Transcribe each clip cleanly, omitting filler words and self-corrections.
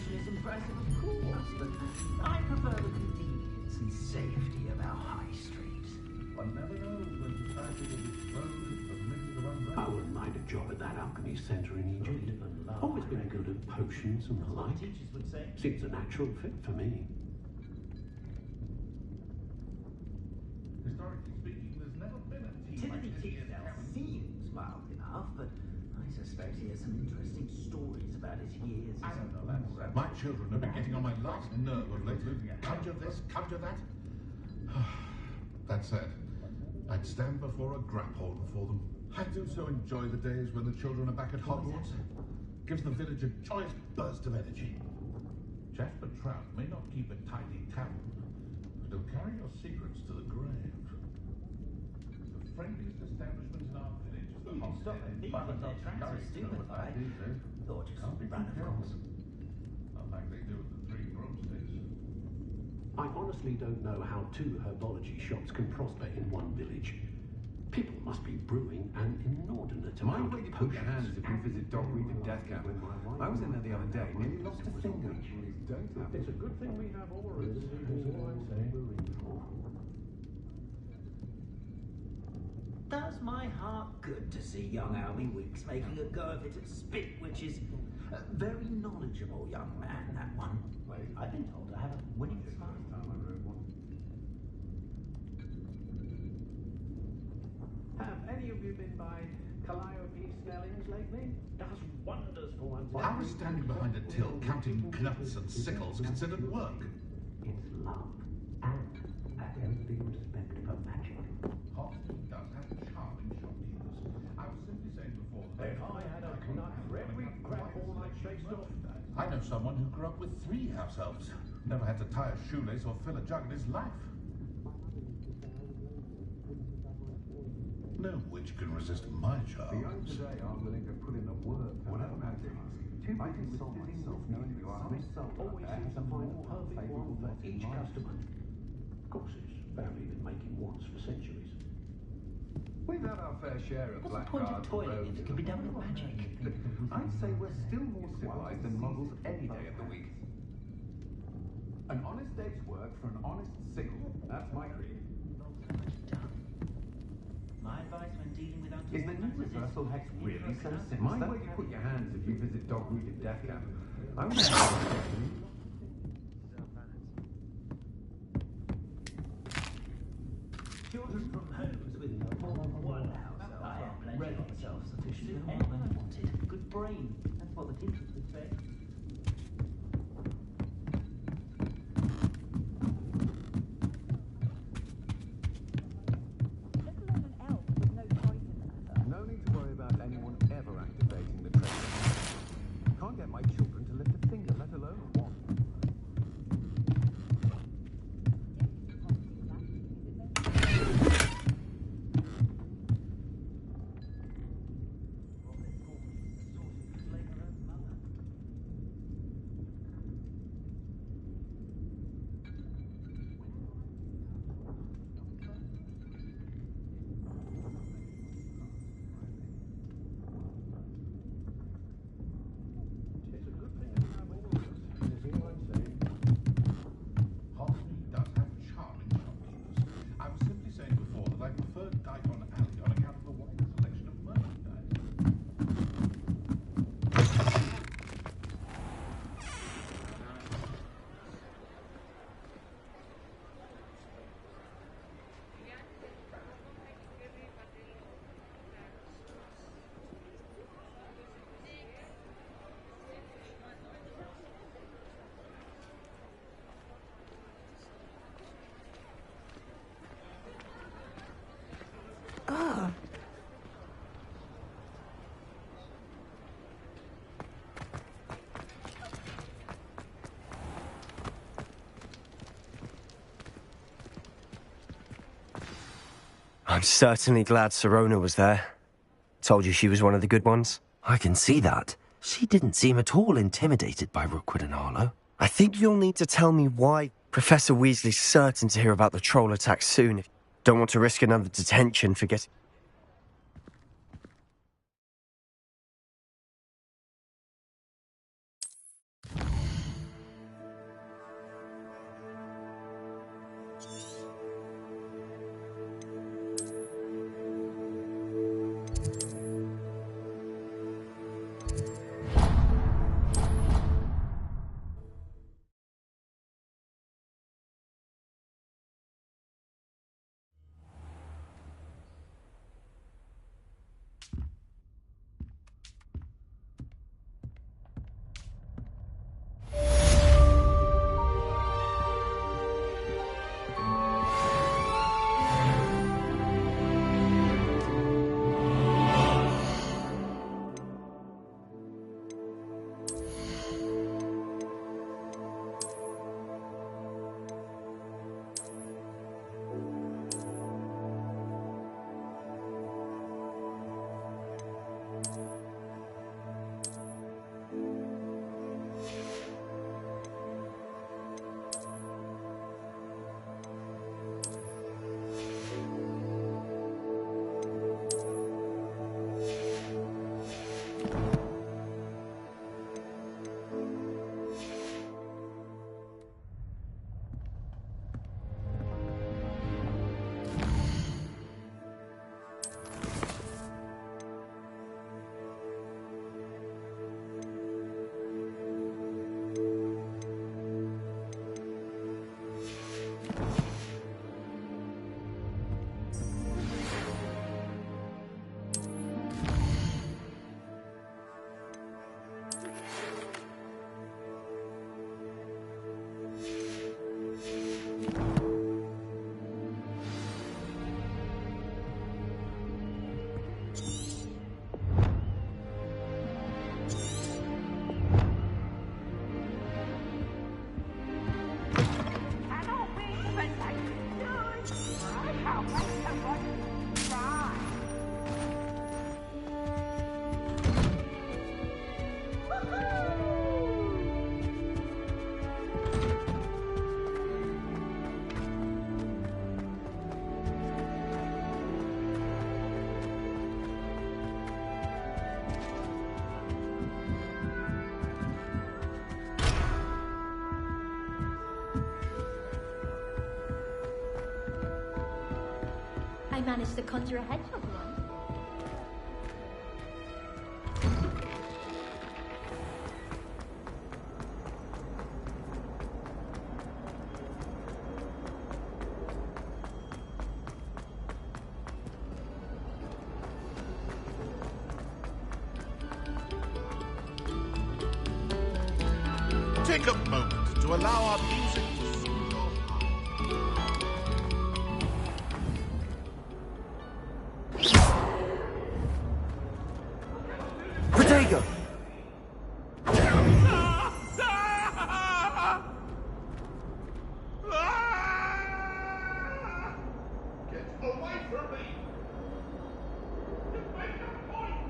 decoration is impressive, of course, but I prefer the convenience and safety of our high street. One never knows when society will be thrown into the middle of unrest. I wouldn't mind a job at that alchemy centre in Egypt. Always been good at potions and the like. Teachers would say. Seems a natural fit for me. Historically speaking, there's never been a team Timothy like this. Ticknell seems mild enough, but I suspect he has some interesting stories about his years I as don't know that. My children have been getting on my last nerve of late. Conjure this, conjure that. That said, I'd stand before a grapple before them. I do so enjoy the days when the children are back at Hogwarts. Gives the village a joyous burst of energy. Jasper Trout may not keep a tidy tavern, but he'll carry your secrets to the grave. The friendliest establishment in our village is the Stop Hostel. it. People with their tracks are stupid, right? Thought just ran across. Not like they do at the Three Broomsticks. I honestly don't know how two herbology shops can prosper in one village. People must be brewing an inordinate Mind amount where of you put your potions. hands if you visit Dogweed and Death Camp. I was in there the other day, nearly lost a finger. It's a good thing we have auras. That's all I'm saying. Does my heart good to see young Albie Weeks making a go of it at Spit, which is a very knowledgeable young man, that one. I've been told I have a winning smile. Have any of you been by Calliope Snelling's lately? Does wonders for one's How is standing behind a till counting knuts and sickles considered work? It's love and a healthy respect for magic. Hostel does have charming shopkeepers. I was simply saying before that If I had a nut for every crap all I'd chased off. I know someone who grew up with 3 house elves. Never had to tie a shoelace or fill a jug in his life. No witch can resist my charms. The young today are willing to put in the work, whatever magic. I can solve myself knowing you are Always seems to find the perfect one for each customer. Of course, his family been making wands for centuries. We've had our fair share of What's the black point of cards and toiling if rogues. it can be done with magic? I'd say we're still more civilized than muggles any day of the week. An honest day's work for an honest sickle. That's my creed. My advice when dealing with Is the new reversal hex really so simple? Mind where you put your hands if you visit Dogweed and Death Camp. I was children from homes with more than one household are plenty of self-sufficient. Anyone wanted good brain. That's what the teachers would say. no need to worry about anyone ever activating the treasure. Can't get my children to lift a finger, let alone one. It's a good thing we have auras. Is all I'm saying. Hostel does have charming shopkeepers. I was simply saying before that I preferred Daikon Alley on account of the wide selection of merchandise. I'm certainly glad Sirona was there. Told you she was one of the good ones. I can see that. She didn't seem at all intimidated by Rookwood and Arlo. I think you'll need to tell me why Professor Weasley's certain to hear about the troll attack soon. If you don't want to risk another detention for getting... I managed to conjure a hedgehog once. Take a moment to allow our music to soothe your heart. Protego! Get away from me! Just make a point!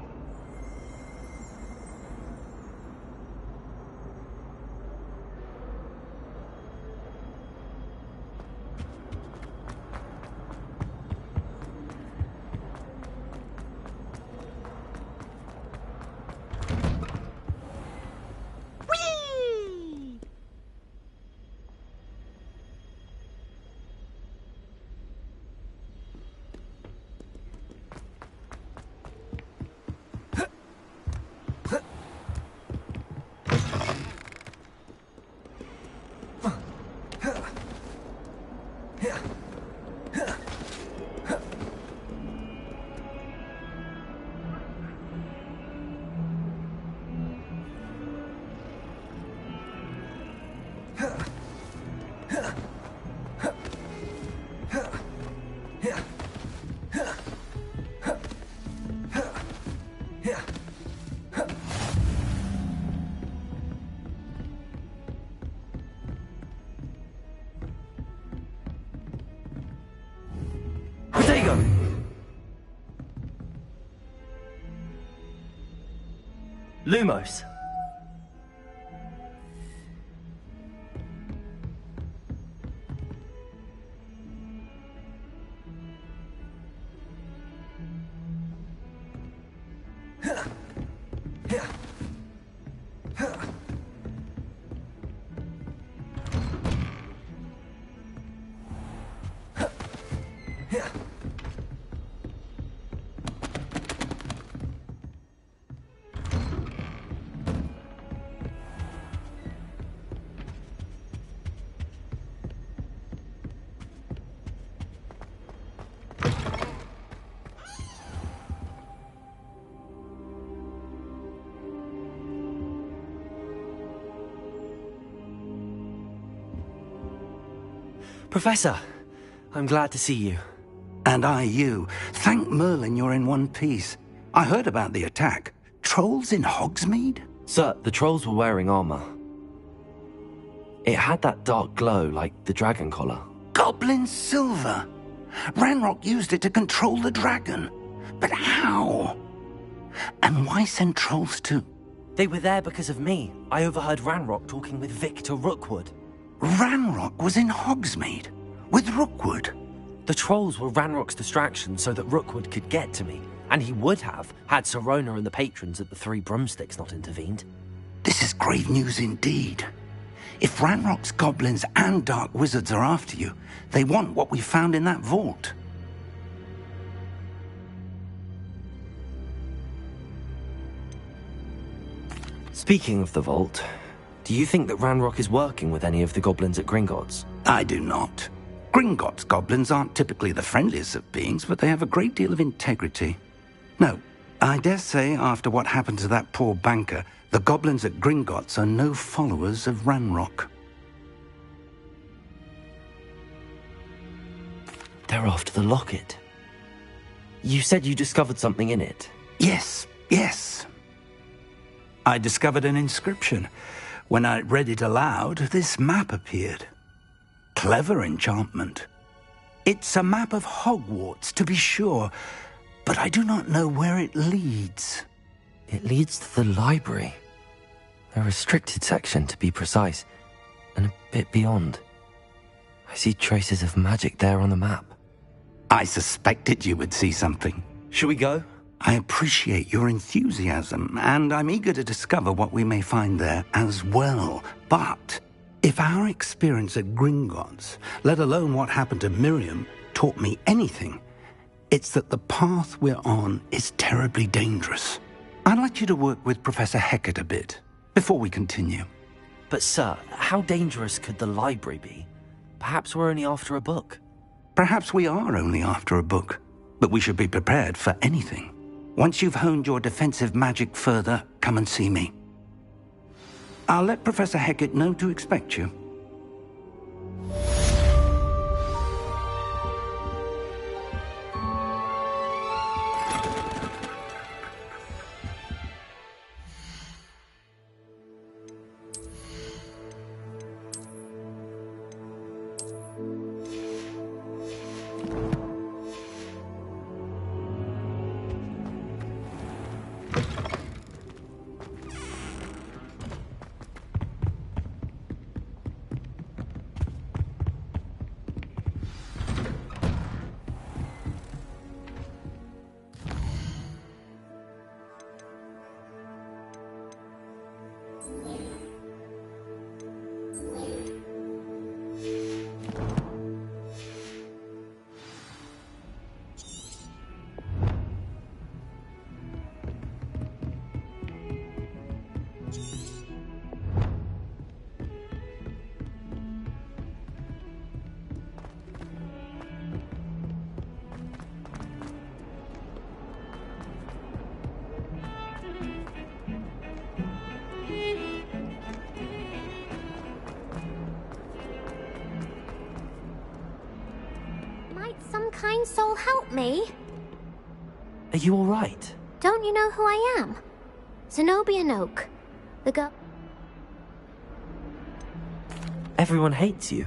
Protego! Lumos. Professor, I'm glad to see you. And I you. Thank Merlin you're in one piece. I heard about the attack. Trolls in Hogsmeade? Sir, the trolls were wearing armor. It had that dark glow like the dragon collar. Goblin silver! Ranrock used it to control the dragon. But how? And why send trolls too? They were there because of me. I overheard Ranrock talking with Victor Rookwood. Ranrock was in Hogsmeade? With Rookwood? The trolls were Ranrock's distraction so that Rookwood could get to me. And he would have, had Sirona and the patrons at the Three Broomsticks not intervened. This is grave news indeed. If Ranrock's goblins and dark wizards are after you, they want what we found in that vault. Speaking of the vault, do you think that Ranrock is working with any of the goblins at Gringotts? I do not. Gringotts goblins aren't typically the friendliest of beings, but they have a great deal of integrity. No, I dare say after what happened to that poor banker, the goblins at Gringotts are no followers of Ranrock. They're after the locket. You said you discovered something in it. Yes. I discovered an inscription. When I read it aloud, this map appeared. Clever enchantment. It's a map of Hogwarts, to be sure, but I do not know where it leads. It leads to the library. A restricted section, to be precise, and a bit beyond. I see traces of magic there on the map. I suspected you would see something. Shall we go? I appreciate your enthusiasm, and I'm eager to discover what we may find there as well. But if our experience at Gringotts, let alone what happened to Miriam, taught me anything, it's that the path we're on is terribly dangerous. I'd like you to work with Professor Hecat a bit before we continue. But sir, how dangerous could the library be? Perhaps we're only after a book. Perhaps we are only after a book, but we should be prepared for anything. Once you've honed your defensive magic further, come and see me. I'll let Professor Hecat know to expect you. Some kind soul help me? Are you all right? Don't you know who I am? Zenobia Noak. The girl... Everyone hates you.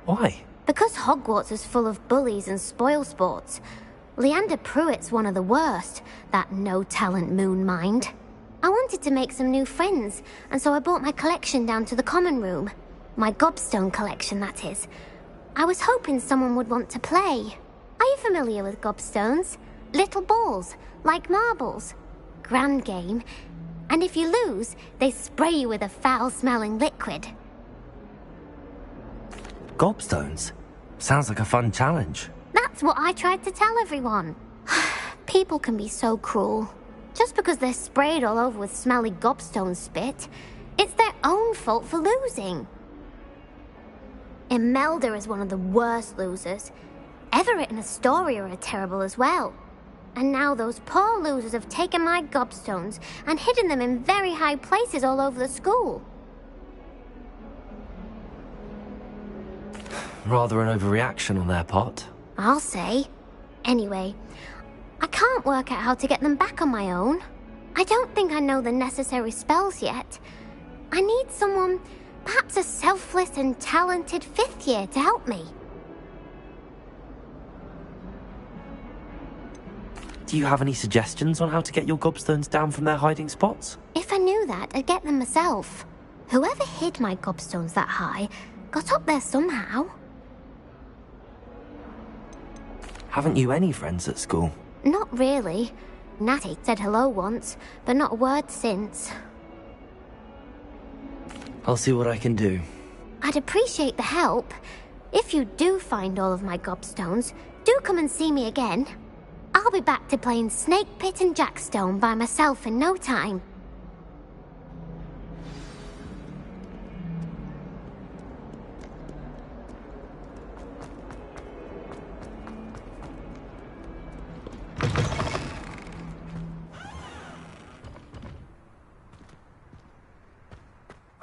Why? Because Hogwarts is full of bullies and spoilsports. Leander Pruitt's one of the worst, that no-talent moon mind. I wanted to make some new friends, and so I brought my collection down to the common room. My gobstone collection, that is. I was hoping someone would want to play. Are you familiar with gobstones? Little balls, like marbles. Grand game. And if you lose, they spray you with a foul-smelling liquid. Gobstones? Sounds like a fun challenge. That's what I tried to tell everyone. People can be so cruel. Just because they're sprayed all over with smelly gobstone spit, it's their own fault for losing. Imelda is one of the worst losers. Everett and Astoria are terrible as well. And now those poor losers have taken my gobstones and hidden them in very high places all over the school. Rather an overreaction on their part. I'll say. Anyway, I can't work out how to get them back on my own. I don't think I know the necessary spells yet. I need someone, perhaps a selfless and talented 5th year to help me. Do you have any suggestions on how to get your gobstones down from their hiding spots? If I knew that, I'd get them myself. Whoever hid my gobstones that high got up there somehow. Haven't you any friends at school? Not really. Natty said hello once, but not a word since. I'll see what I can do. I'd appreciate the help. If you do find all of my gobstones, do come and see me again. I'll be back to playing Snake Pit and Jackstone by myself in no time.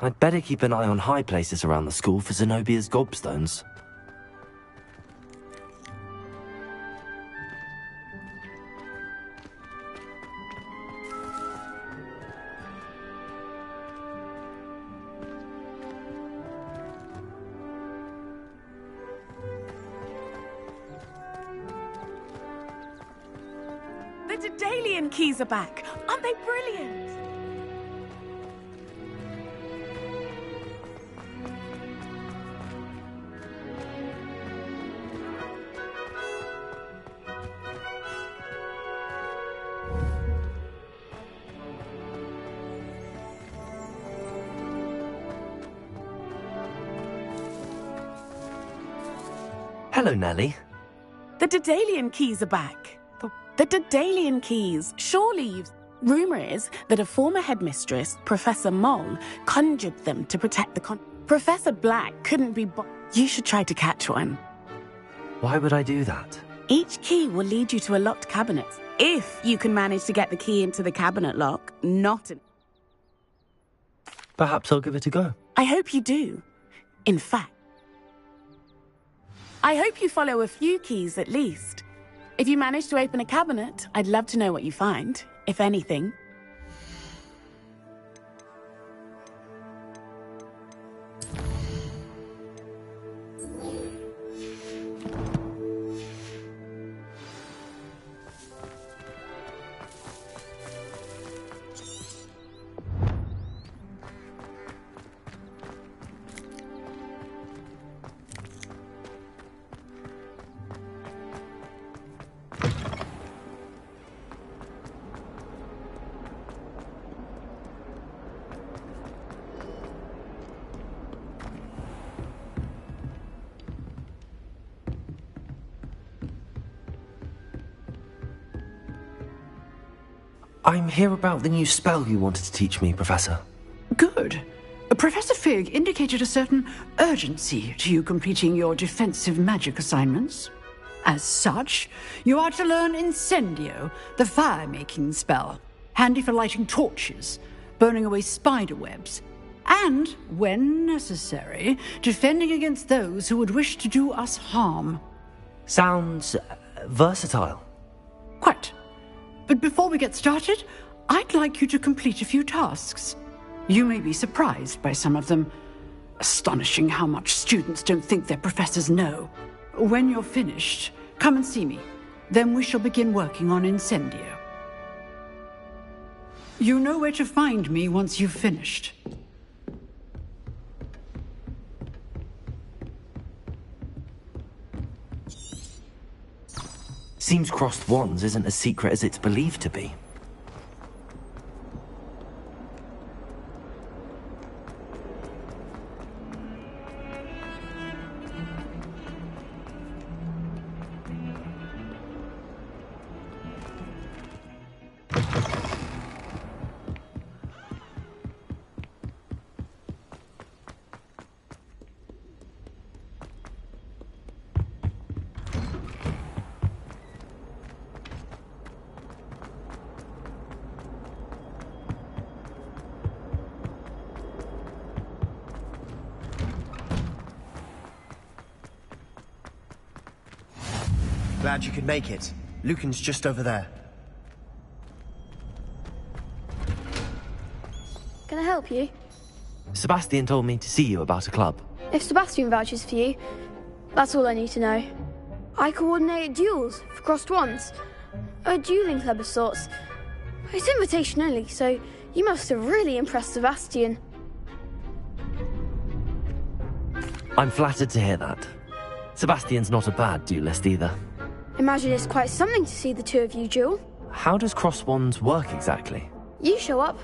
I'd better keep an eye on high places around the school for Zenobia's gobstones. The Daedalian keys are back. Aren't they brilliant? Hello, Nellie. The Daedalian keys are back. The Daedalian keys. Surely you've... Rumour is that a former headmistress, Professor Moll, conjured them to protect the Professor Black couldn't be You should try to catch one. Why would I do that? Each key will lead you to a locked cabinet. If you can manage to get the key into the cabinet lock, not an... Perhaps I'll give it a go. I hope you do. In fact, I hope you follow a few keys at least. If you manage to open a cabinet, I'd love to know what you find, if anything. I'm here about the new spell you wanted to teach me, Professor. Good. Professor Fig indicated a certain urgency to you completing your defensive magic assignments. As such, you are to learn Incendio, the fire-making spell, handy for lighting torches, burning away spider webs, and, when necessary, defending against those who would wish to do us harm. Sounds versatile. Quite. But before we get started, I'd like you to complete a few tasks. You may be surprised by some of them. Astonishing how much students don't think their professors know. When you're finished, come and see me. Then we shall begin working on Incendio. You know where to find me once you've finished. Seems crossed wands isn't as secret as it's believed to be. Glad you could make it. Lucan's just over there. Can I help you? Sebastian told me to see you about a club. If Sebastian vouches for you, that's all I need to know. I coordinate duels for crossed wands. A dueling club of sorts. It's invitation only, so you must have really impressed Sebastian. I'm flattered to hear that. Sebastian's not a bad duelist either. Imagine it's quite something to see the two of you duel. How does cross wands work exactly? You show up,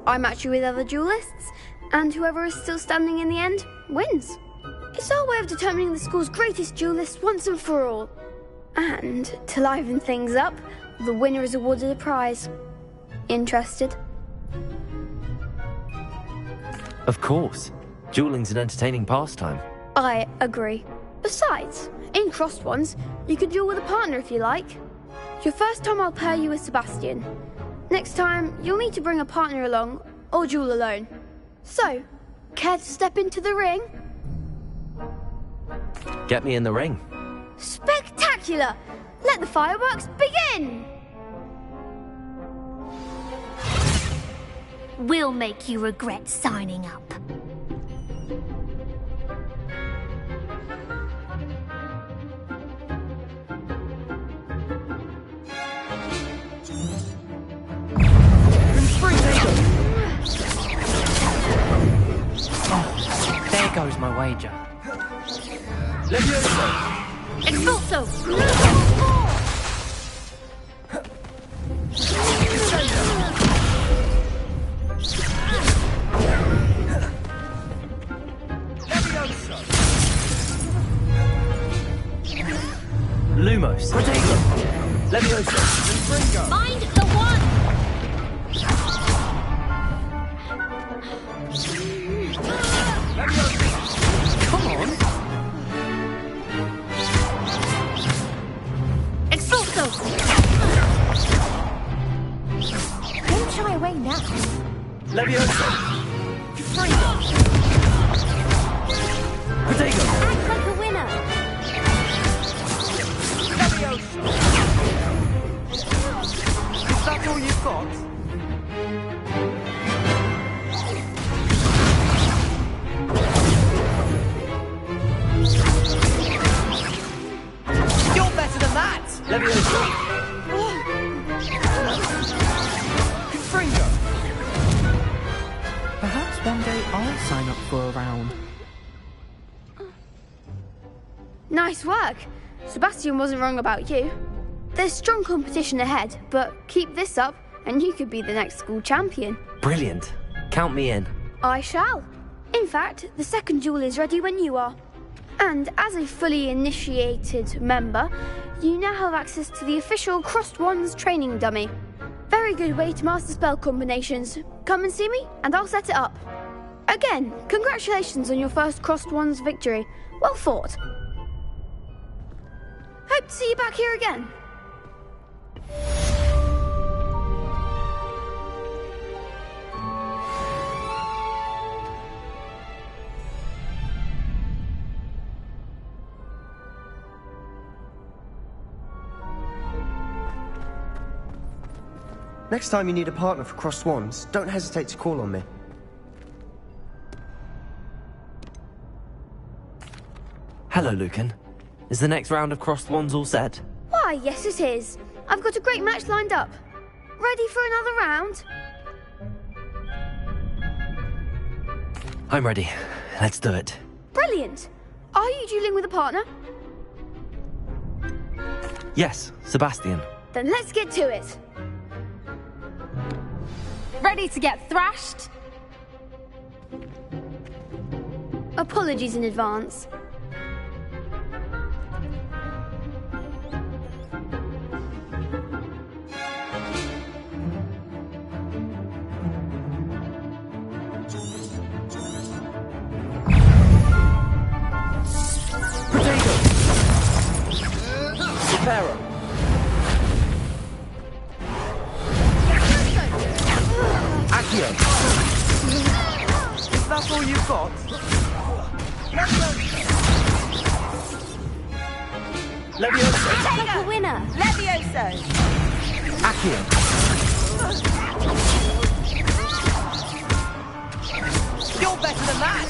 I match you with other duelists, and whoever is still standing in the end wins. It's our way of determining the school's greatest duelist once and for all. And, to liven things up, the winner is awarded a prize. Interested? Of course. Dueling's an entertaining pastime. I agree. Besides, in crossed ones, you can duel with a partner if you like. Your first time I'll pair you with Sebastian. Next time, you'll need to bring a partner along, or duel alone. So, Care to step into the ring? Get me in the ring. Spectacular! Let the fireworks begin! We'll make you regret signing up. There goes my wager. Expulso! Lumos. Levioso. Mind the one! Come on. Expulso! Don't shy away now. Levioso. Protego. Act like a winner. Is that all you've got? You're better than that! Levioso. Confringo. Perhaps one day I'll sign up for a round. Nice work. Sebastian wasn't wrong about you. There's strong competition ahead, but keep this up and you could be the next school champion. Brilliant. Count me in. I shall. In fact, the second duel is ready when you are. And as a fully initiated member, you now have access to the official Crossed Wands training dummy. Very good way to master spell combinations. Come and see me and I'll set it up. Again, congratulations on your first Crossed Wands victory. Well fought. Hope to see you back here again. Next time you need a partner for Crossed Wands, don't hesitate to call on me. Hello, Lucan. Is the next round of Crossed Wands all set? Why, yes it is. I've got a great match lined up. Ready for another round? I'm ready. Let's do it. Brilliant. Are you dueling with a partner? Yes, Sebastian. Then let's get to it. Ready to get thrashed? Apologies in advance. Pharaoh. Accio. Is that all you've got? Levioso. Like a winner. Levioso. Accio. You're better than that.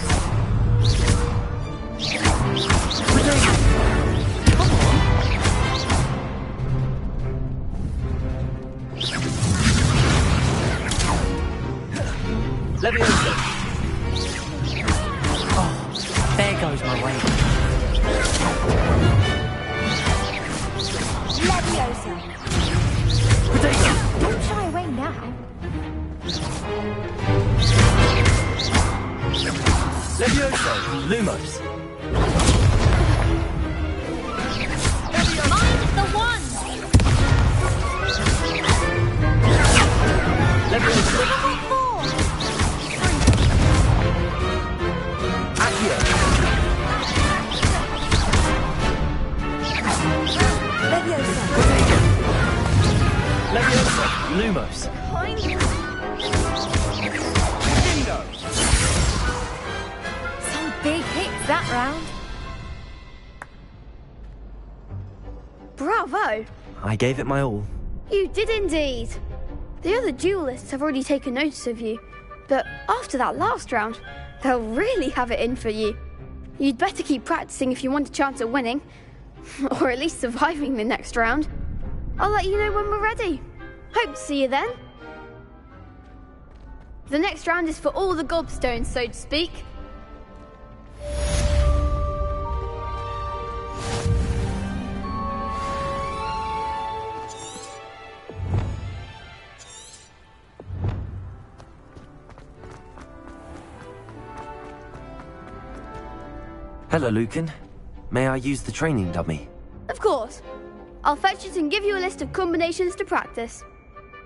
Levioso. Oh, there goes my way. Levioso. Potato. Don't shy away now. Levioso. Lumos. Mind the one! Levioso. Accio. Levioso. Potato. Levioso. Lumos. Point. Dingo. that round. Bravo! I gave it my all. You did indeed. The other duelists have already taken notice of you, but after that last round, they'll really have it in for you. You'd better keep practicing if you want a chance at winning, or at least surviving the next round. I'll let you know when we're ready. Hope to see you then. The next round is for all the gobstones, so to speak. Hello, Lucan. May I use the training dummy? Of course. I'll fetch it and give you a list of combinations to practice.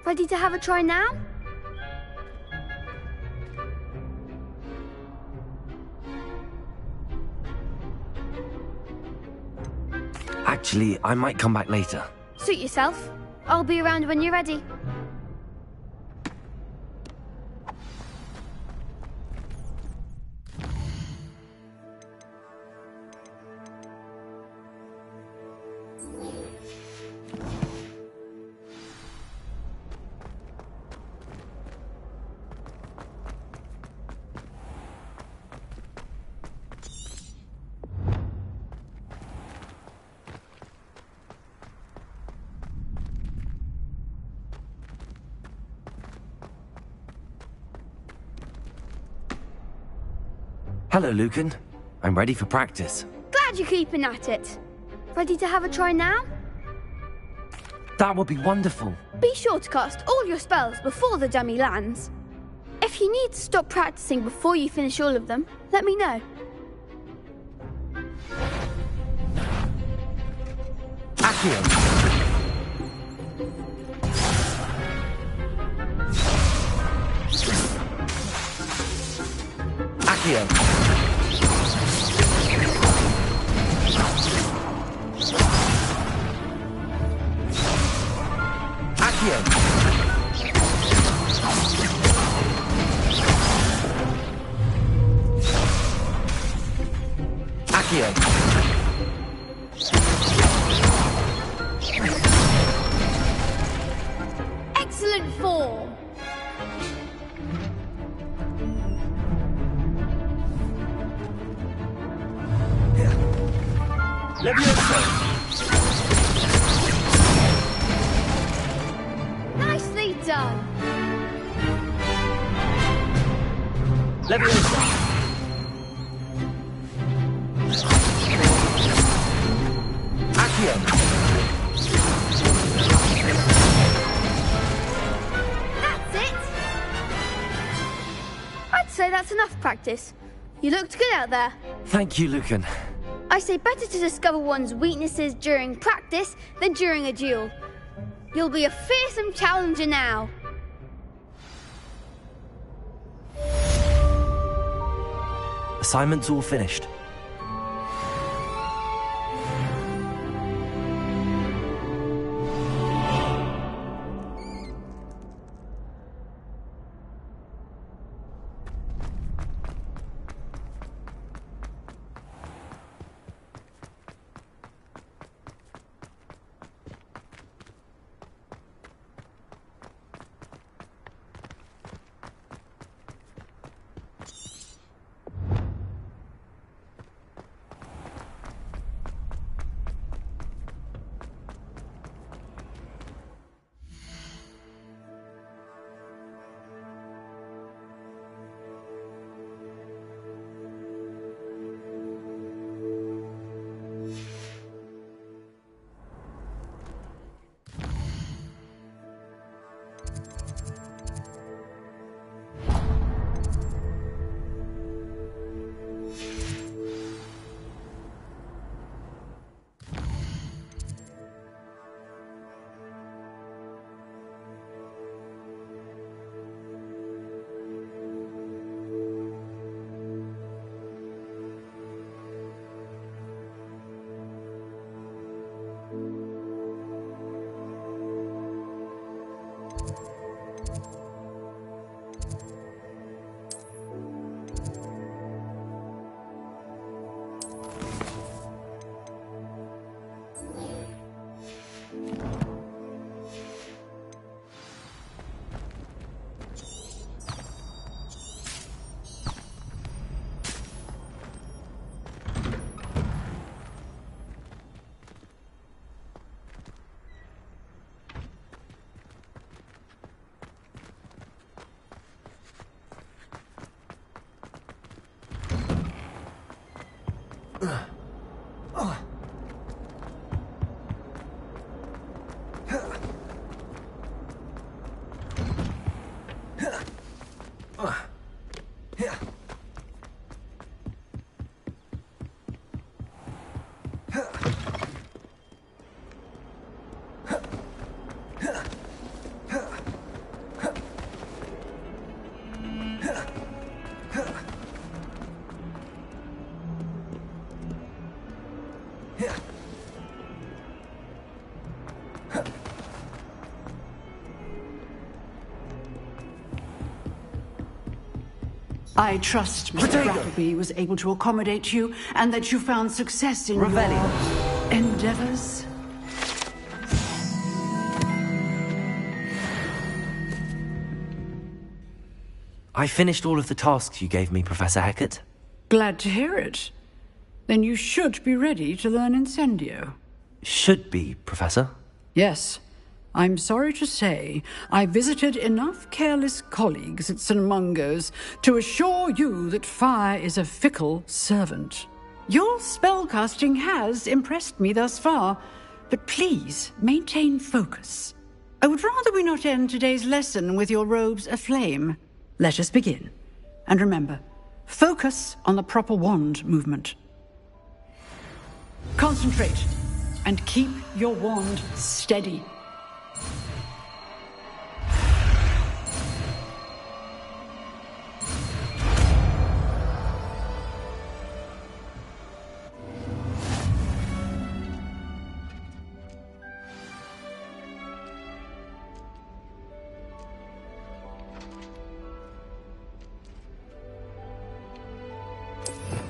Ready to have a try now? Actually, I might come back later. Suit yourself. I'll be around when you're ready. Hello, Lucan. I'm ready for practice. Glad you're keeping at it. Ready to have a try now? That would be wonderful. Be sure to cast all your spells before the dummy lands. If you need to stop practicing before you finish all of them, let me know. Accio. Accio. Accio. Excellent form. Nicely done. Accio. That's it. I'd say that's enough practice. You looked good out there. Thank you, Lucan. I say better to discover one's weaknesses during practice than during a duel. You'll be a fearsome challenger now. Assignment's all finished. I trust Mr. Brattleby was able to accommodate you and that you found success in your endeavors. I finished all of the tasks you gave me, Professor Hecat. Glad to hear it. Then you should be ready to learn Incendio. Should be, Professor. Yes. I'm sorry to say, I visited enough careless colleagues at St. Mungo's to assure you that fire is a fickle servant. Your spellcasting has impressed me thus far, but please maintain focus. I would rather we not end today's lesson with your robes aflame. Let us begin. And remember, focus on the proper wand movement. Concentrate, and keep your wand steady.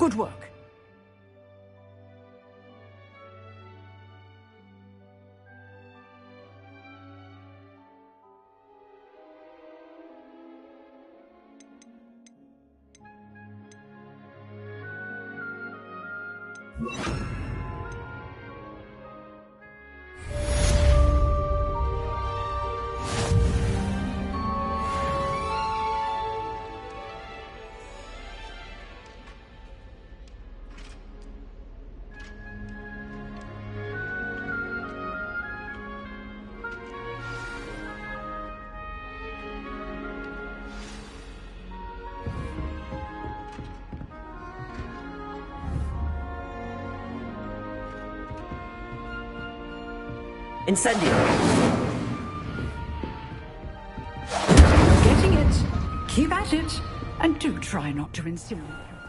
Good work. Incendio! Getting it. Keep at it. And do try not to incinerate yourself.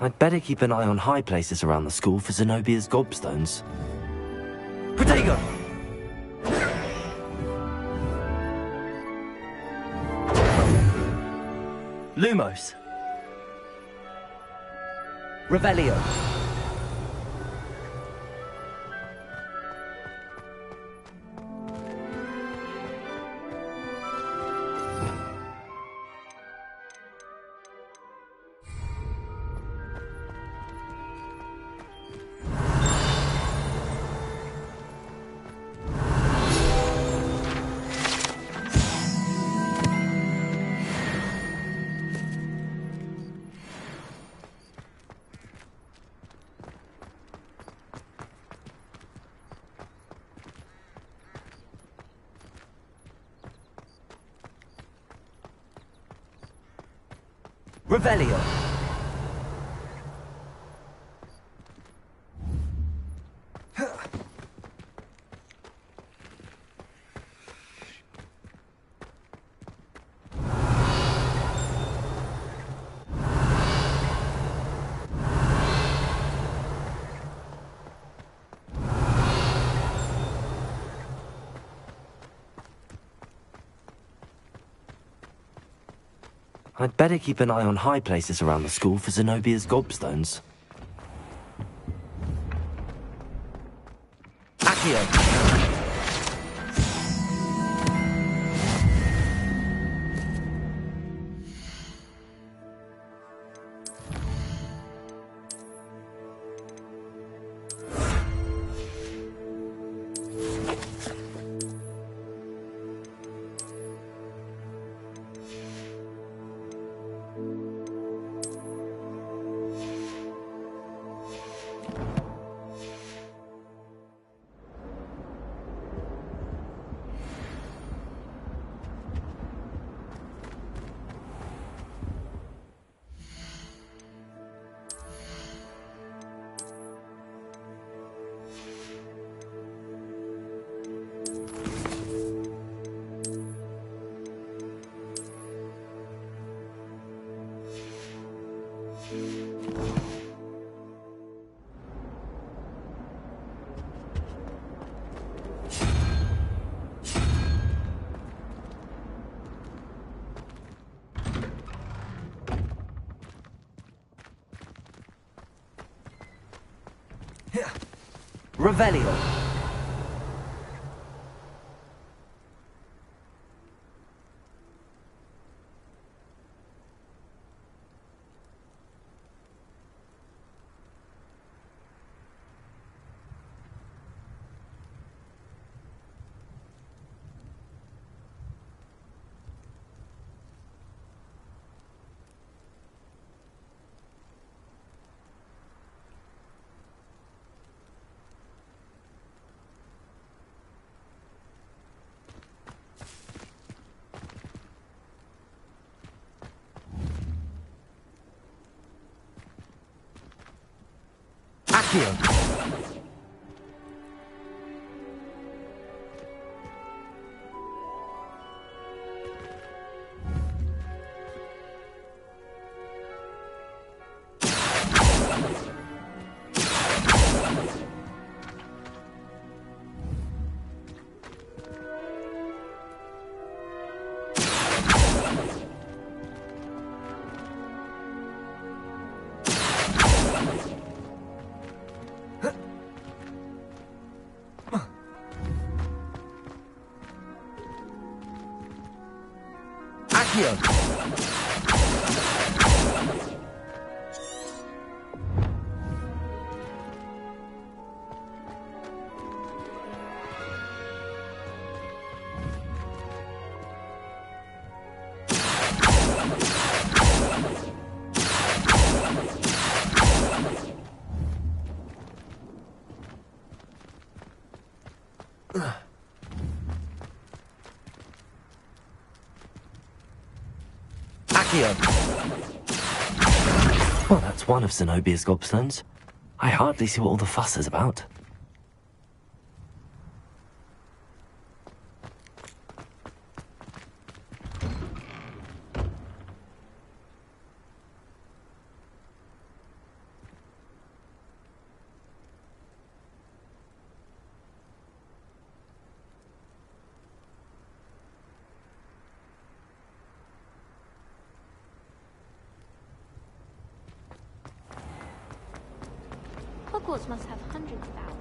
I'd better keep an eye on high places around the school for Zenobia's gobstones. Protego! Lumos. Revelio. Revelio. I'd better keep an eye on high places around the school for Zenobia's gobstones. Accio! Revelio. Accio! Well, that's one of Zenobia's gobstones. I hardly see what all the fuss is about. Hogwarts must have hundreds of thousands.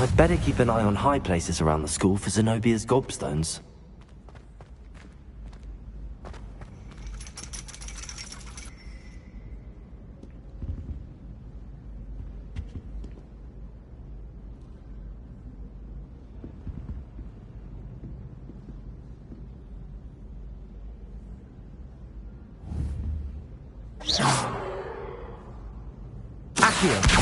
I'd better keep an eye on high places around the school for Zenobia's gobstones. Accio!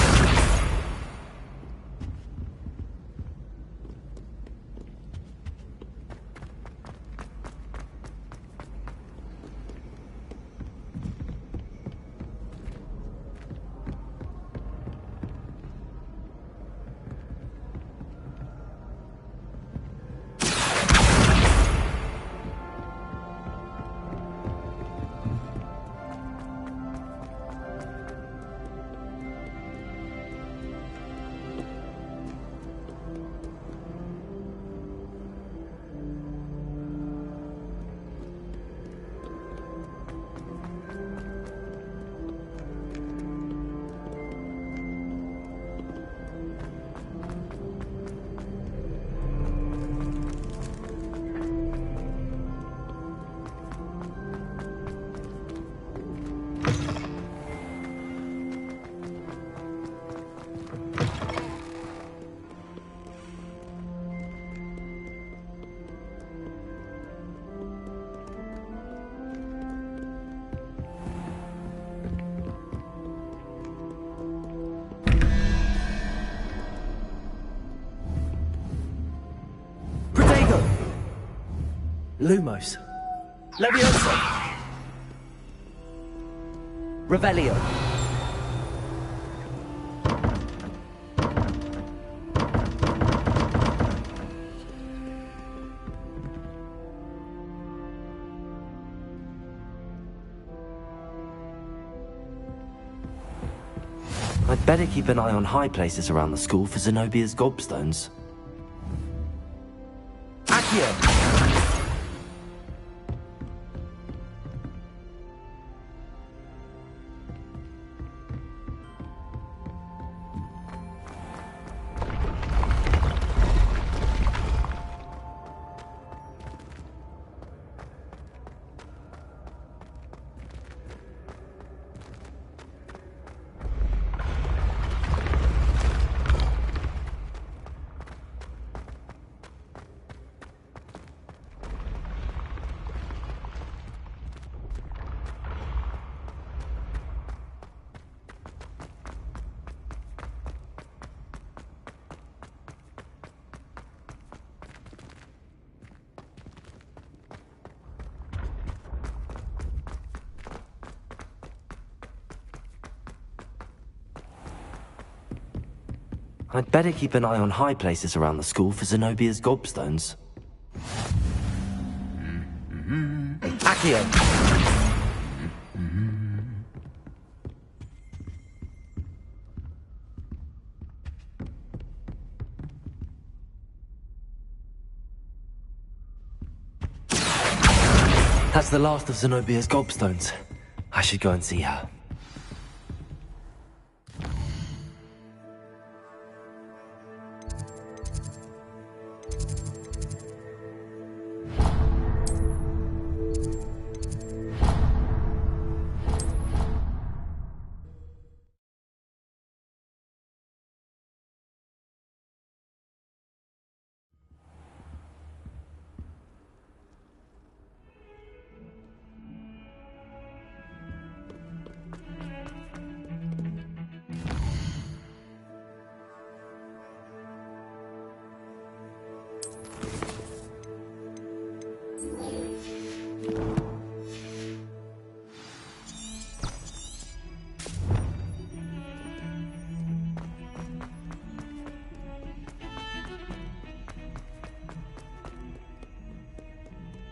Lumos. Leviosa. Revelio. I'd better keep an eye on high places around the school for Zenobia's gobstones. Accio! I'd better keep an eye on high places around the school for Zenobia's gobstones. Accio! That's the last of Zenobia's gobstones. I should go and see her.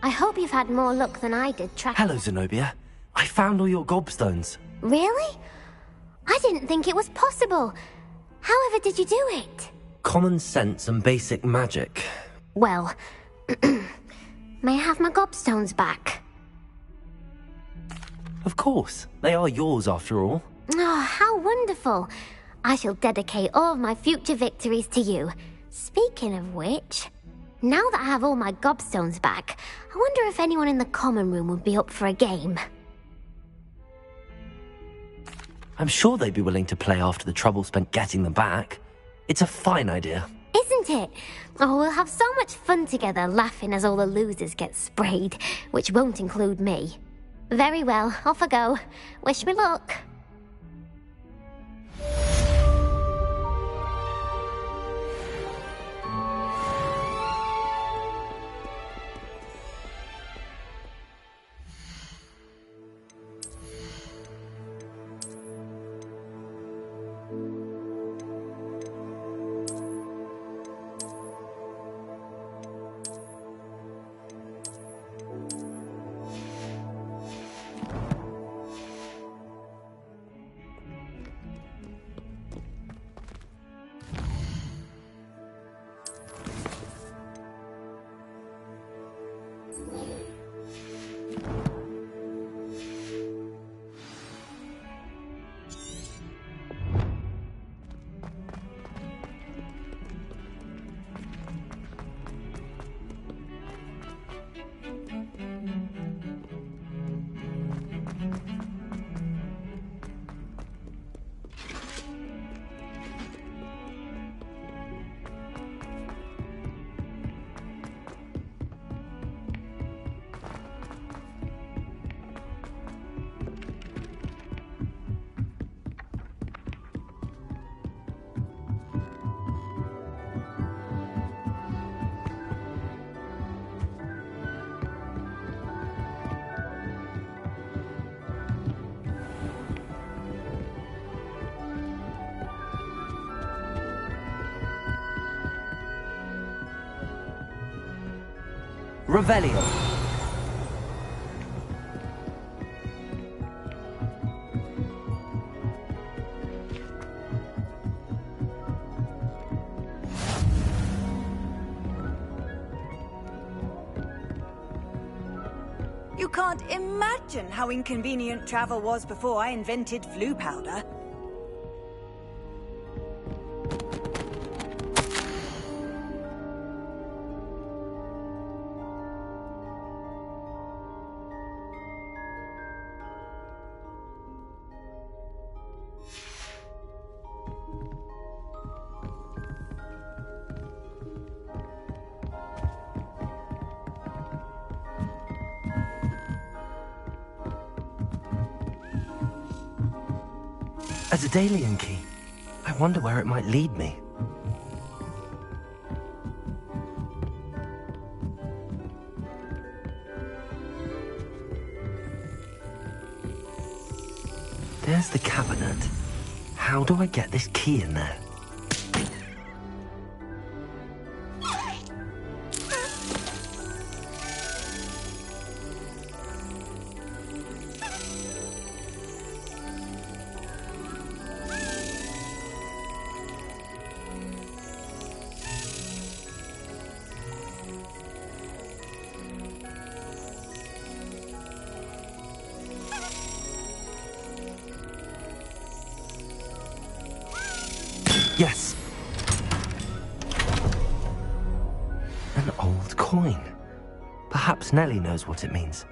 I hope you've had more luck than I did tracking... Hello, Zenobia. I found all your gobstones. Really? I didn't think it was possible. However did you do it? Common sense and basic magic. Well, may I have my gobstones back? Of course. They are yours after all. Oh, how wonderful. I shall dedicate all of my future victories to you. Speaking of which, now that I have all my gobstones back, I wonder if anyone in the common room would be up for a game. I'm sure they'd be willing to play after the trouble spent getting them back. It's a fine idea. Isn't it? Oh, we'll have so much fun together laughing as all the losers get sprayed, which won't include me. Very well, off I go. Wish me luck. Revelio. You can't imagine how inconvenient travel was before I invented flu powder. A Zedalian key. I wonder where it might lead me. There's the cabinet. How do I get this key in there? Yes. An old coin. Perhaps Nellie knows what it means.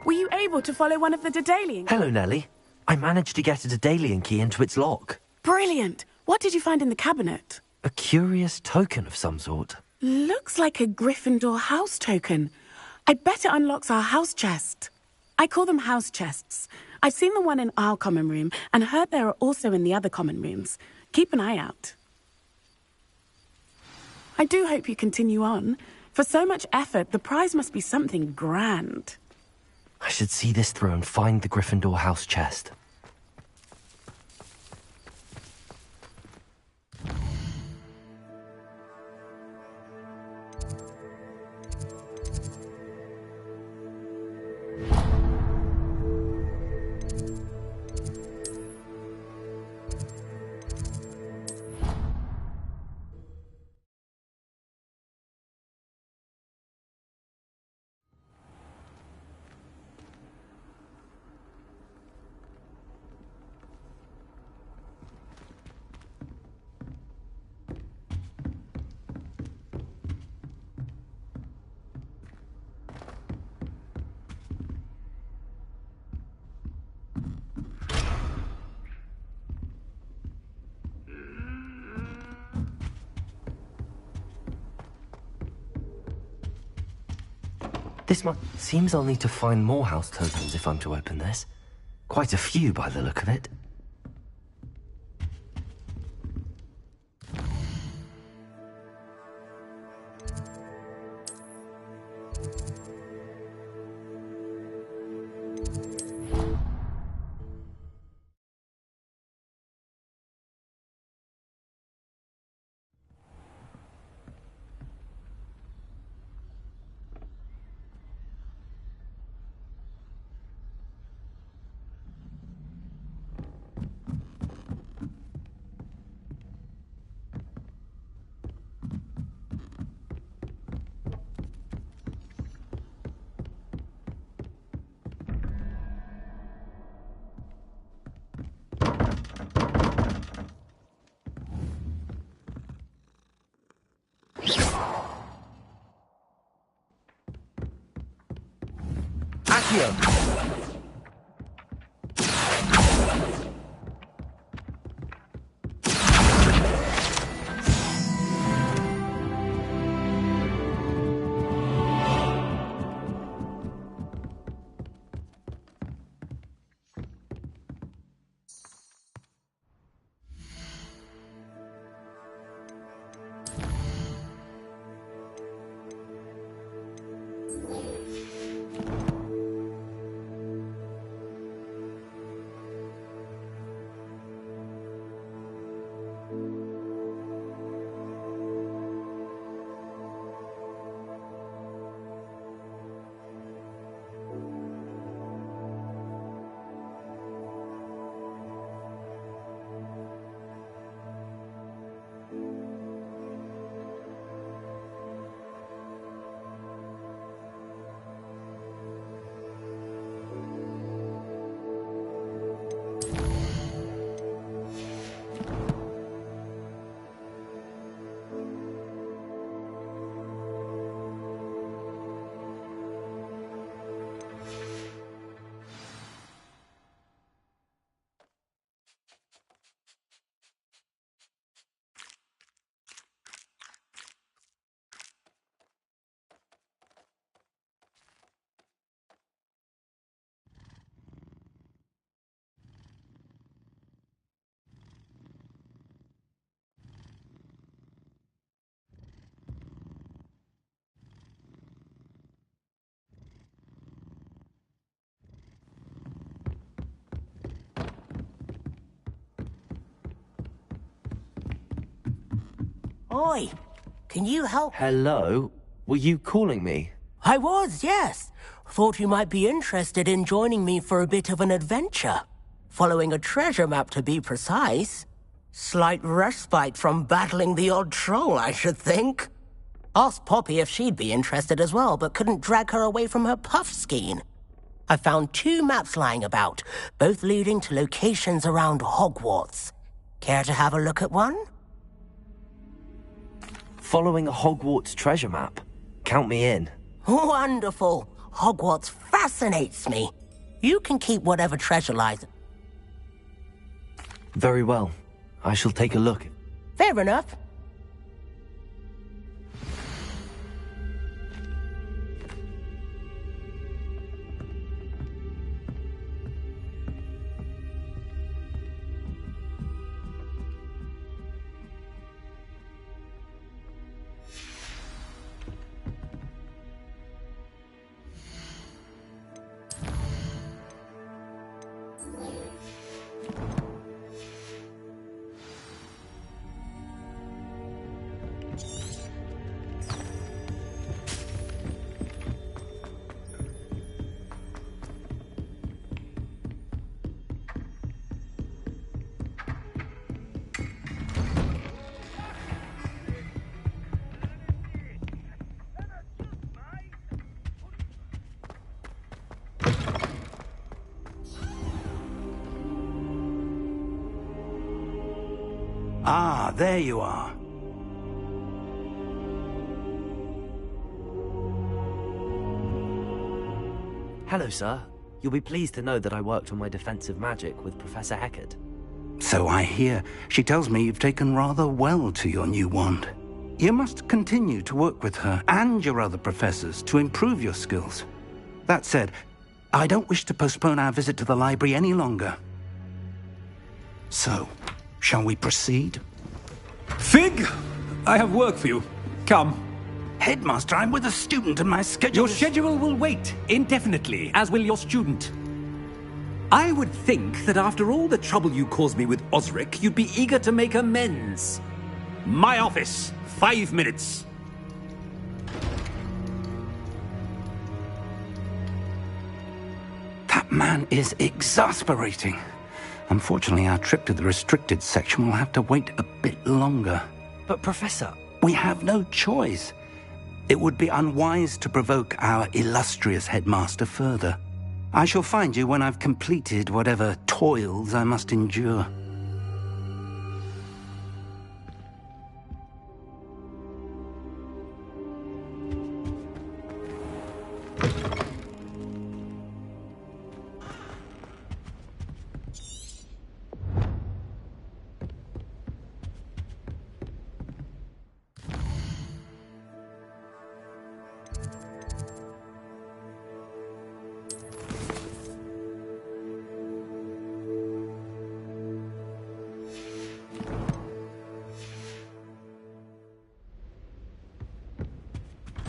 Were you able to follow one of the Daedalian keys? Hello, Nellie. I managed to get a Daedalian key into its lock. Brilliant. What did you find in the cabinet? A curious token of some sort. Looks like a Gryffindor house token. I bet it unlocks our house chest. I call them house chests. I've seen the one in our common room and heard there are also in the other common rooms. Keep an eye out. I do hope you continue on. For so much effort, the prize must be something grand. I should see this through and find the Gryffindor house chest. Seems I'll need to find more house tokens if I'm to open this. Quite a few by the look of it. Oi, can you help? Hello? Were you calling me? I was, yes. Thought you might be interested in joining me for a bit of an adventure. Following a treasure map, to be precise. Slight respite from battling the odd troll, I should think. Asked Poppy if she'd be interested as well, but couldn't drag her away from her puff skein. I found 2 maps lying about, both leading to locations around Hogwarts. Care to have a look at one? Following a Hogwarts treasure map. Count me in. Wonderful. Hogwarts fascinates me. You can keep whatever treasure lies. Very well. I shall take a look. Fair enough. Ah, there you are. Hello, sir. You'll be pleased to know that I worked on my defensive magic with Professor Heckard. So I hear. She tells me you've taken rather well to your new wand. You must continue to work with her and your other professors to improve your skills. That said, I don't wish to postpone our visit to the library any longer. So, shall we proceed? Fig! I have work for you. Come. Headmaster, I'm with a student and my schedule Your schedule will wait indefinitely, as will your student. I would think that after all the trouble you caused me with Osric, you'd be eager to make amends. My office. 5 minutes. That man is exasperating. Unfortunately, our trip to the restricted section will have to wait a bit longer. But, Professor... We have no choice. It would be unwise to provoke our illustrious headmaster further. I shall find you when I've completed whatever toils I must endure.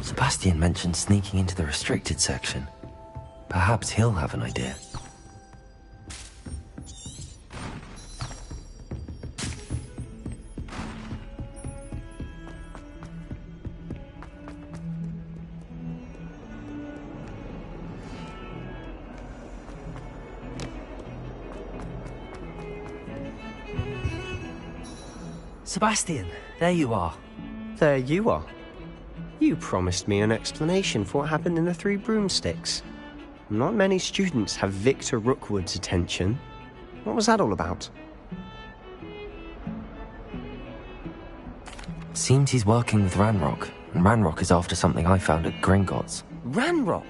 Sebastian mentioned sneaking into the restricted section. Perhaps he'll have an idea. Sebastian, there you are. There you are. You promised me an explanation for what happened in the Three Broomsticks. Not many students have Victor Rookwood's attention. What was that all about? Seems he's working with Ranrock, and Ranrock is after something I found at Gringotts. Ranrock?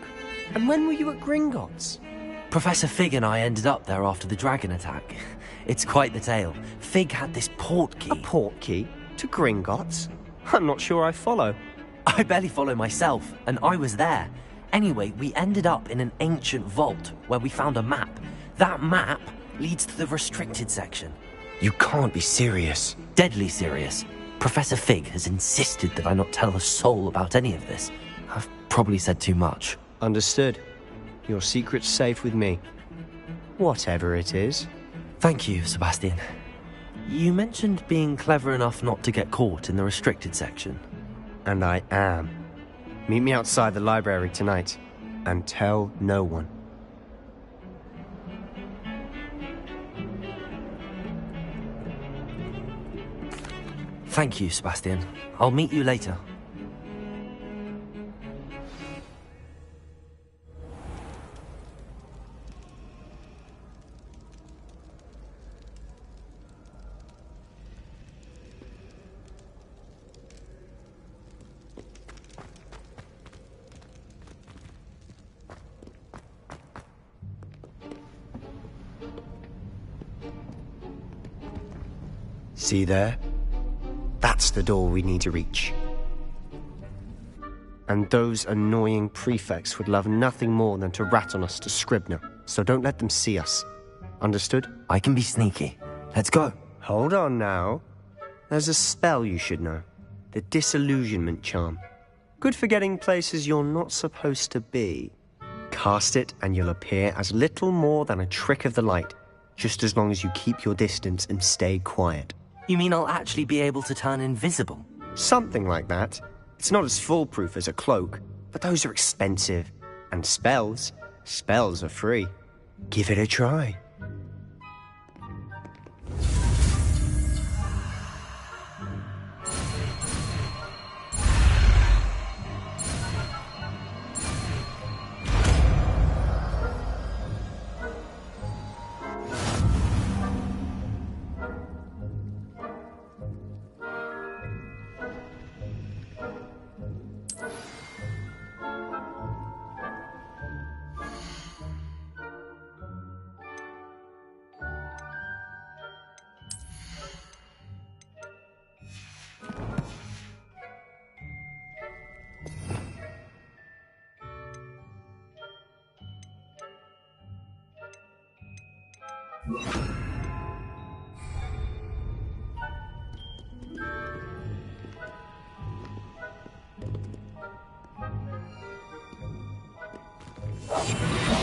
And when were you at Gringotts? Professor Fig and I ended up there after the dragon attack. It's quite the tale. Fig had this port key. A port key? To Gringotts? I'm not sure I follow. I barely follow myself, and I was there. Anyway, we ended up in an ancient vault where we found a map. That map leads to the restricted section. You can't be serious. Deadly serious. Professor Fig has insisted that I not tell a soul about any of this. I've probably said too much. Understood. Your secret's safe with me. Whatever it is. Thank you, Sebastian. You mentioned being clever enough not to get caught in the restricted section. And I am. Meet me outside the library tonight, and tell no one. Thank you, Sebastian. I'll meet you later. See there? That's the door we need to reach. And those annoying prefects would love nothing more than to rat on us to Scribner, so don't let them see us. Understood? I can be sneaky. Let's go. Hold on now. There's a spell you should know. The Disillusionment Charm. Good for getting places you're not supposed to be. Cast it and you'll appear as little more than a trick of the light, just as long as you keep your distance and stay quiet. You mean I'll actually be able to turn invisible? Something like that. It's not as foolproof as a cloak, but those are expensive. And spells are free. Give it a try.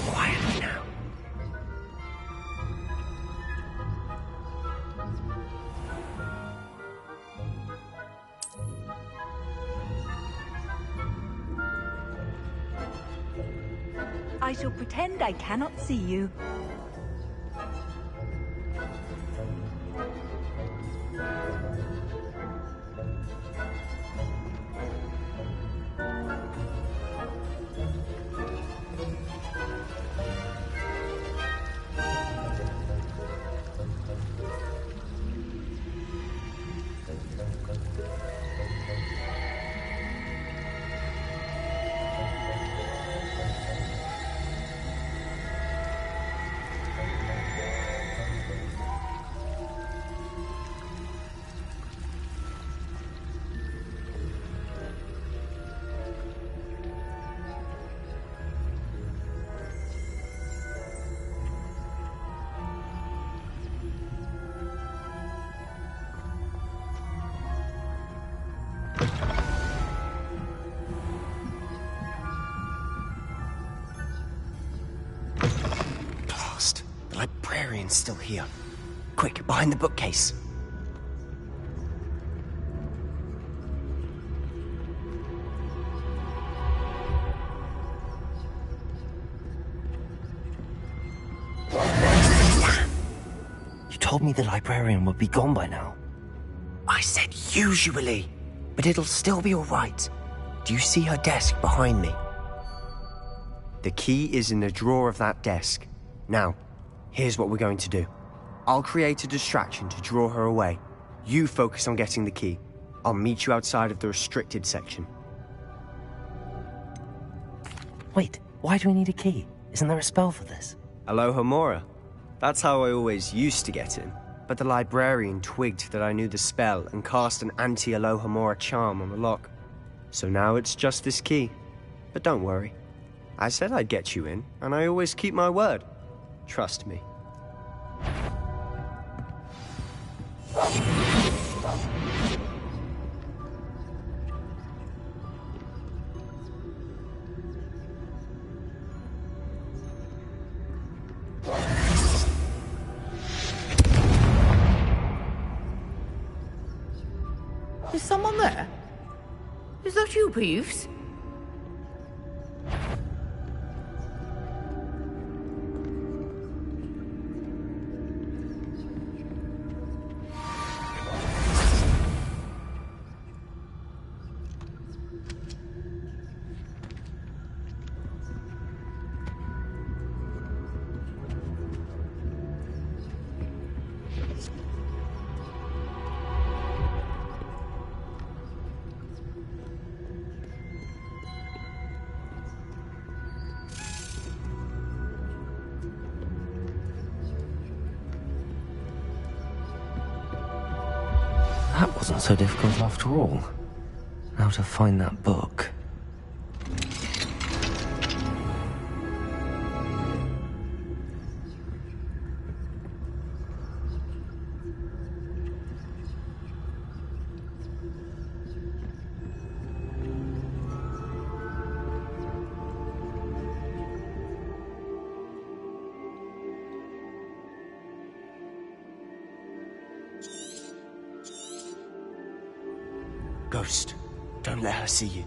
Quietly now. I shall pretend I cannot see you. The librarian's still here. Quick, behind the bookcase. You told me the librarian would be gone by now. I said usually, but it'll still be all right. Do you see her desk behind me? The key is in the drawer of that desk. Now, here's what we're going to do. I'll create a distraction to draw her away. You focus on getting the key. I'll meet you outside of the restricted section. Wait, why do we need a key? Isn't there a spell for this? Alohomora. That's how I always used to get in. But the librarian twigged that I knew the spell and cast an anti-Alohomora charm on the lock. So now it's just this key. But don't worry. I said I'd get you in, and I always keep my word. Trust me. Is someone there? Is that you, Peeves? That wasn't so difficult after all. Now to find that book. Ghost, don't let her see you.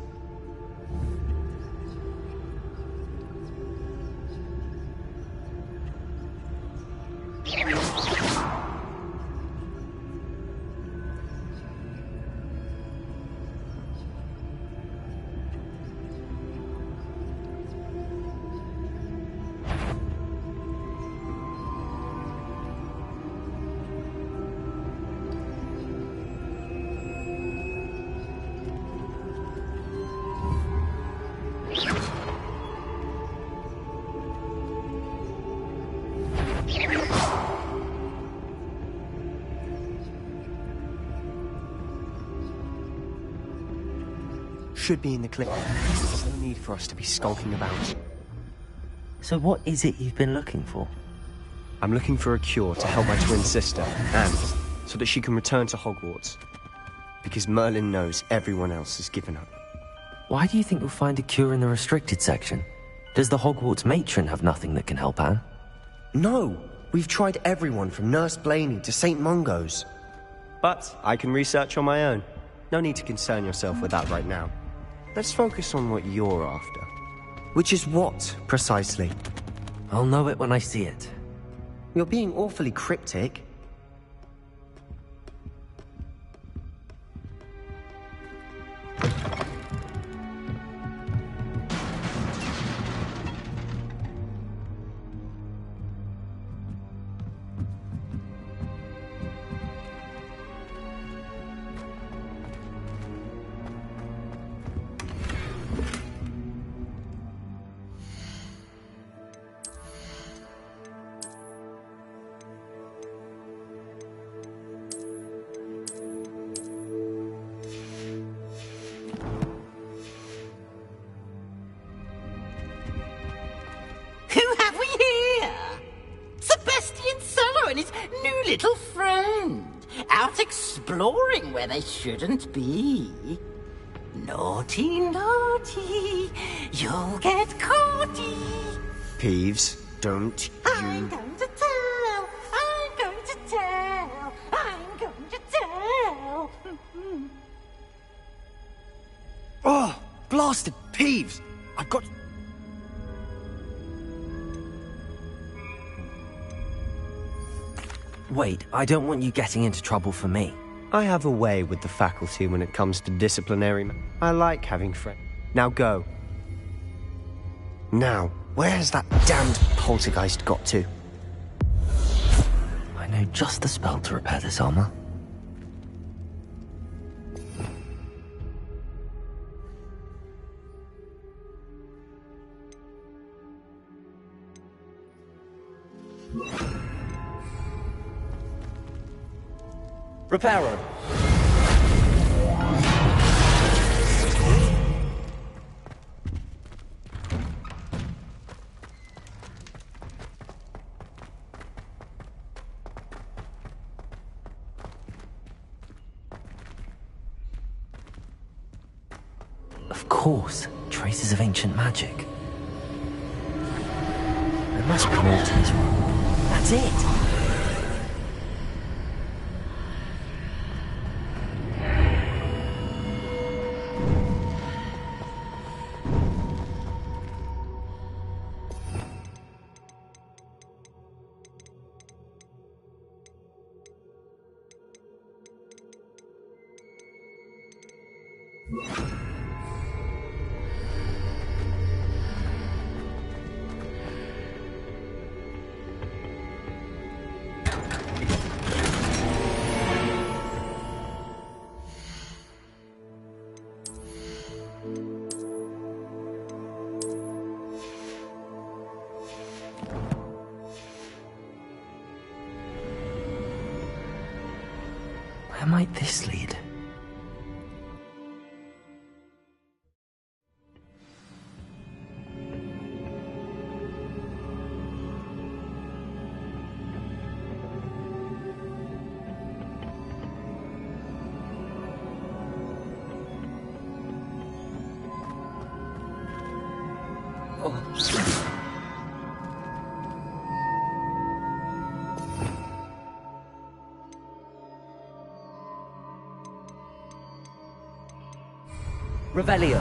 Should be in the clip. There's no need for us to be skulking about. So what is it you've been looking for? I'm looking for a cure to help my twin sister, and so that she can return to Hogwarts. Because Merlin knows everyone else has given up. Why do you think you'll find a cure in the restricted section? Does the Hogwarts matron have nothing that can help Anne? No! We've tried everyone from Nurse Blaney to St. Mungo's. But I can research on my own. No need to concern yourself with that right now. Let's focus on what you're after. Which is what, precisely? I'll know it when I see it. You're being awfully cryptic. Who have we here? Sebastian Cello and his new little friend, out exploring where they shouldn't be. Naughty, naughty, you'll get caughty. Peeves, don't you... I'm going to tell, I'm going to tell, I'm going to tell. Oh, blasted Peeves! I've got... Wait, I don't want you getting into trouble for me. I have a way with the faculty when it comes to disciplinary... I like having friends. Now go. Now, where's that damned poltergeist got to? I know just the spell to repair this armor. Reparo. Of course, traces of ancient magic. There must be more to this one. That's it! might this lead? Revelio.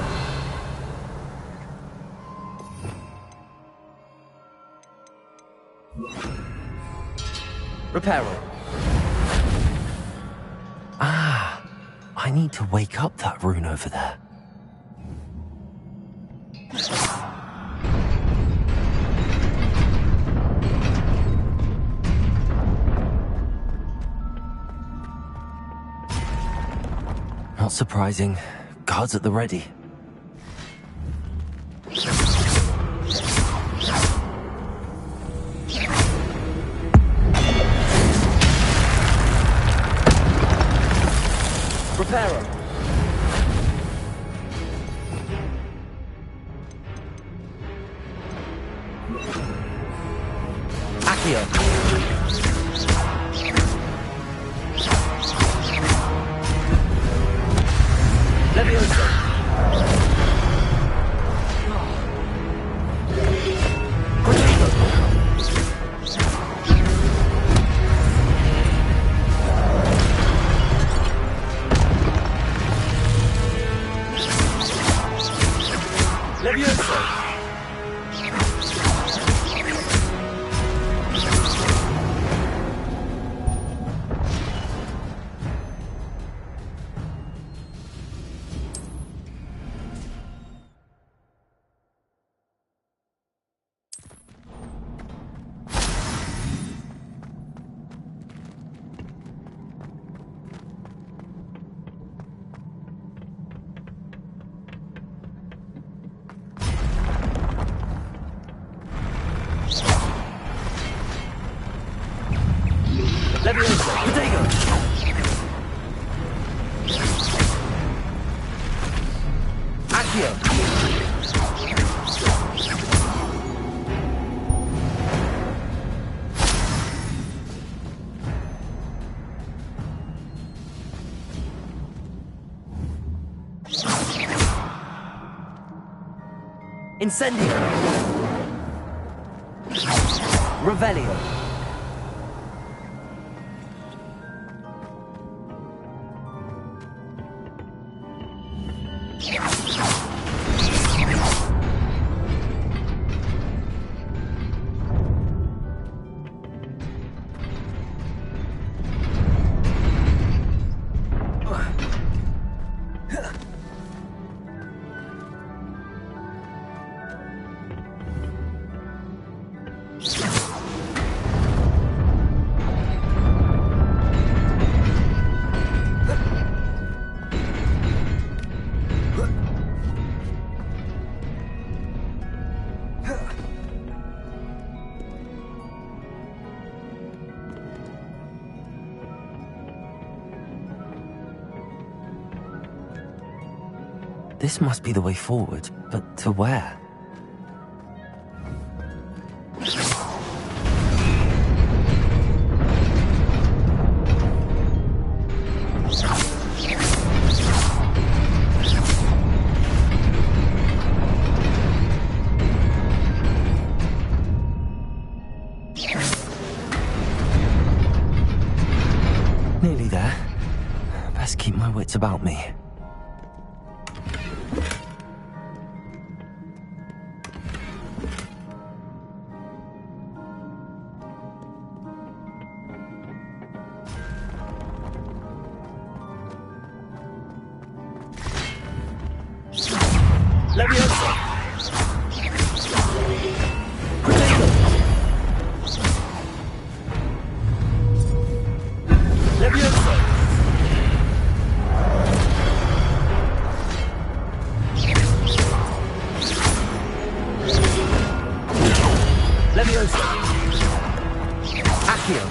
Reparo. Ah, I need to wake up that rune over there. Not surprising. Guards at the ready. Reparo. Accio. Levioso. Levioso. Protego. Accio. Incendio. Revelio. This must be the way forward, but to where? Nearly there. Best keep my wits about me. Levioso. Levioso. Levioso. Accio.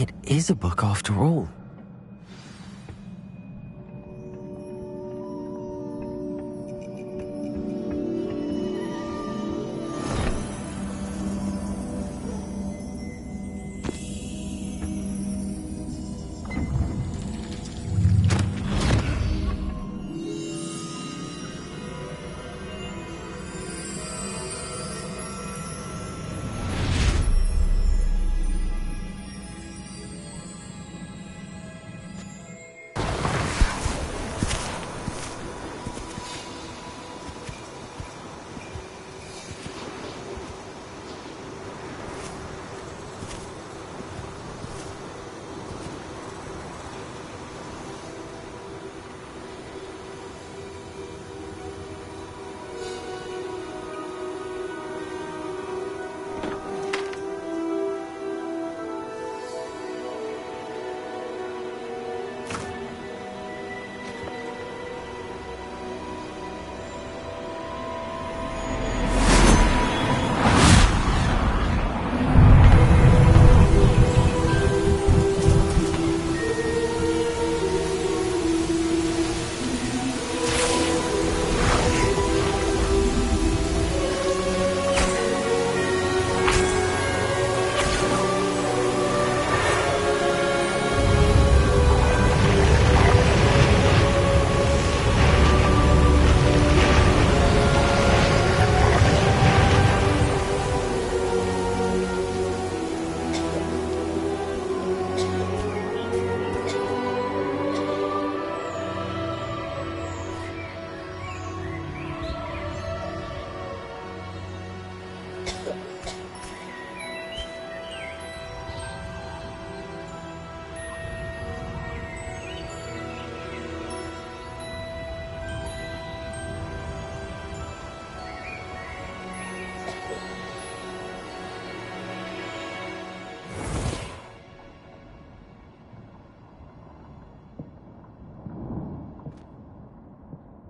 It is a book after all.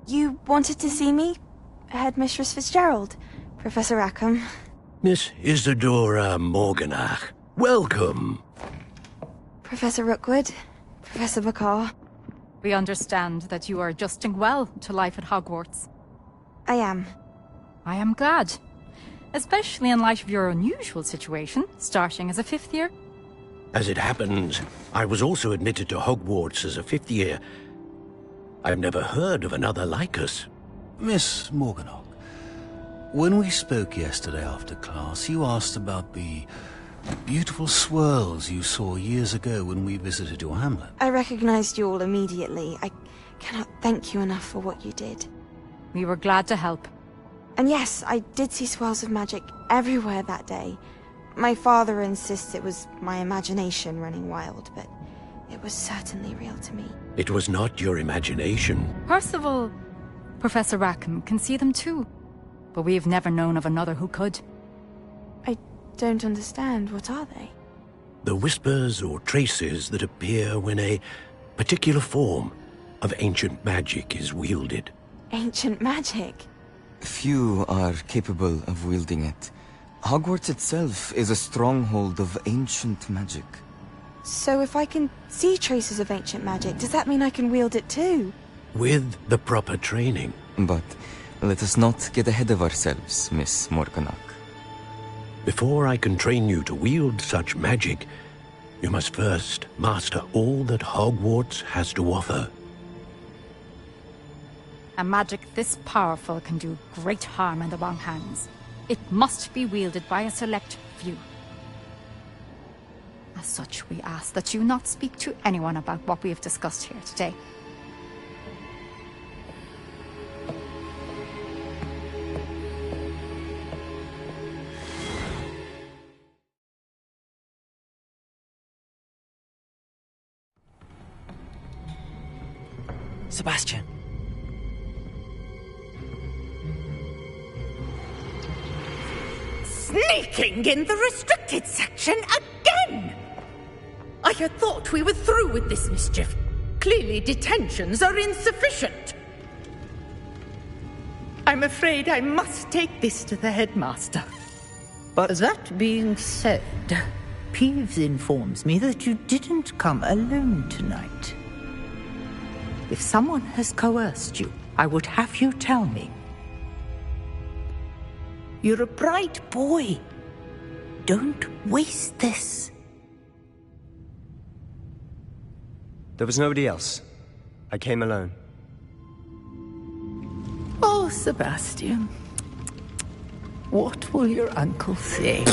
You wanted to see me? Headmistress Fitzgerald, Professor Rackham. Miss Isadora Morganach, welcome. Professor Rookwood, Professor Bakar. We understand that you are adjusting well to life at Hogwarts. I am. I am glad. Especially in light of your unusual situation, starting as a 5th year. As it happens, I was also admitted to Hogwarts as a 5th year. I've never heard of another like us. Miss Morganach, when we spoke yesterday after class, you asked about the beautiful swirls you saw years ago when we visited your hamlet. I recognized you all immediately. I cannot thank you enough for what you did. We were glad to help. And yes, I did see swirls of magic everywhere that day. My father insists it was my imagination running wild, but it was certainly real to me. It was not your imagination. Percival, Professor Rackham can see them too. But we have never known of another who could. I don't understand. What are they? The whispers or traces that appear when a particular form of ancient magic is wielded. Ancient magic? Few are capable of wielding it. Hogwarts itself is a stronghold of ancient magic. So if I can see traces of ancient magic, does that mean I can wield it too? With the proper training. But let us not get ahead of ourselves, Miss Morganach. Before I can train you to wield such magic, you must first master all that Hogwarts has to offer. A magic this powerful can do great harm in the wrong hands. It must be wielded by a select few. As such, we ask that you not speak to anyone about what we have discussed here today. Sebastian. Sneaking in the restricted section again! I had thought we were through with this mischief. Clearly detentions are insufficient. I'm afraid I must take this to the headmaster. But that being said, Peeves informs me that you didn't come alone tonight. If someone has coerced you, I would have you tell me. You're a bright boy. Don't waste this. There was nobody else. I came alone. Oh, Sebastian. What will your uncle say?